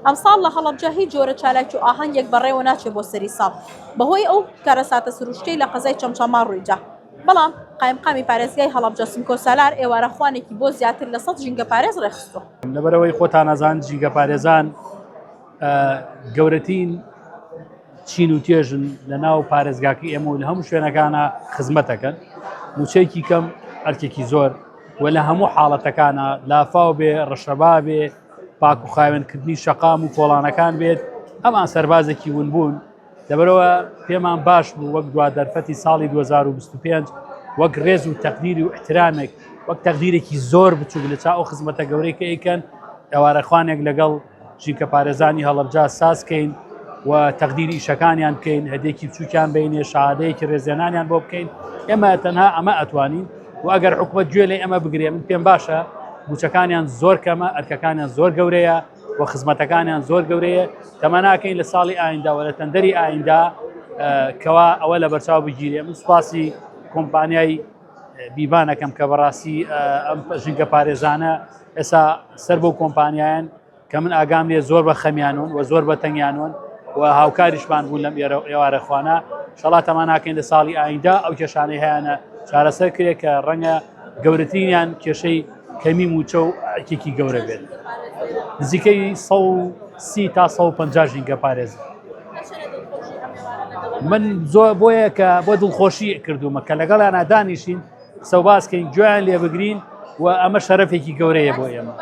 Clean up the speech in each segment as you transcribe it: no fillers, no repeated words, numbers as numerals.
ئەمساڵ لە هەڵەبجە هیچ جۆرە چالاکی و ئاهەنگێک بەڕێوە ناچێت بۆ سەری ساڵ بەهۆی ئەو کارەساتە سروشتەی لە قەزای چەمچەما ڕوویدا. بەڵام قایمقامی پارێزگای هەڵەبجە سمکۆ سالار ئێوارەخوانێکی بۆ زیاتر لە 100 ژینگە پارێز ڕێخستووە. لەبەرەوەی خۆتان نەزان ژینگە پارێزان گەورەترین چین و تێژن لە ناو پارێزگاکە ئێمە و لە هەموو شوێنەکانە خزمەتەکەن موچەیەکی کەم ئەرکێکی زۆر و لە هەموو حاڵەتەکانە لافاو بێ ڕەشەبا بێ پاک و خاوێنکردنی شەقام و کۆڵانەکان بێت ئەمان سەربازێکی ونبوون لەبەرەوە پێمان باش بوو وەک دوا دەرفەتی ساڵی 2025 وەک ڕێز و تەقدیری و احترامێک وەک تەقدیرێکی زۆر بچووک لە چاو خزمەتە گەورەی کە ئەیکەن ئێوارەخوانێک لەگەڵ ژینکە پارێزانی هەڵەبجە سازکەین و تەقدیری ئیشەکانیان بکەین هەدێکی بچووکیان بینێ شادەیەکی ڕێزێنانیان بۆ بکەین ئێمە تەنها ئەمە ئەتوانین و ئەگەر حکومەت گوێ لێ ئەمە بگرێ من پێم باشە موچەکانیان زۆر کەمە ئەرکەکانیان زۆر گەورەیە و خزمەتەکانیان زۆر گەورەیە تەمە ناکەین لە ساڵی ئایندا و لە تەندەری ئایندا کەوا ئەوە لە بەرچاو بگیرێ. من سوپاسی کۆمپانیای بیبانەکەم کە بەڕاستی ئەم ژینگە پارێزانە ئێستا سەر بۆ کۆمپانیایان کە من ئاگام لێ زۆر بە خەمیانون و زۆر بە تەنگیانون و هاوکاریشمان بوون لەم ئێوارەخوانە شەڵات ئەمان ناکەین لە ساڵی ئایندا ئەو کێشانەی هەیەە چارەسەر کرێت کە ڕەنگە گەورەترینیان کێشەی کەمی موچە و ئەرکێکی گەورە بێت. نزیکەی 130 تا 150 ژینگە پارێز من زۆر بۆیە کە بۆ دڵخۆشی کردومە کە لەگەڵیانە دانیشین سەوباسکەین گوێیان لێ بگرین و ئەمە شەرەفێکی گەورەیە بۆ ئێمە.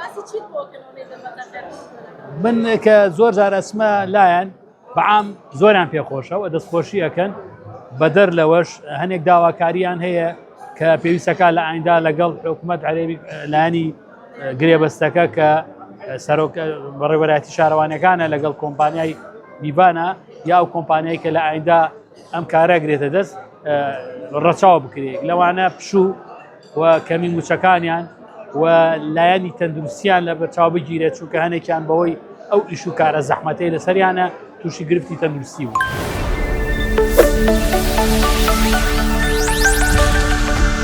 من کە زۆر جار ئەسمە لایەن بەعام زۆریان پێخۆشە و دەستخۆشی ئەەکەن بەدەر لەوەش هەنێک داواکاریان هەیە کە پێویستەکە لە ئایندا لەگەڵ حکوومەت عەرێبی لایەنی گرێبەستەکە کە بەڕێوەبەرایەتی شارەوانەکانە لەگەڵ کۆمپانیای بیبانە یا ئەو کۆمپانیایی کە لە ئایندا ئەم کارە گرێتە دەست ڕەچاو بکرێت لەوانە پشوو و کەمی موچەکانیان و لایەنی تەندروستیان لە بەرچاو بگیرێت چونکە هەنێکیان بەوەی ئەو ئیش و کارە زەحمەتەی لەسەریانە تووشی گرفتی تەندروستی بوو.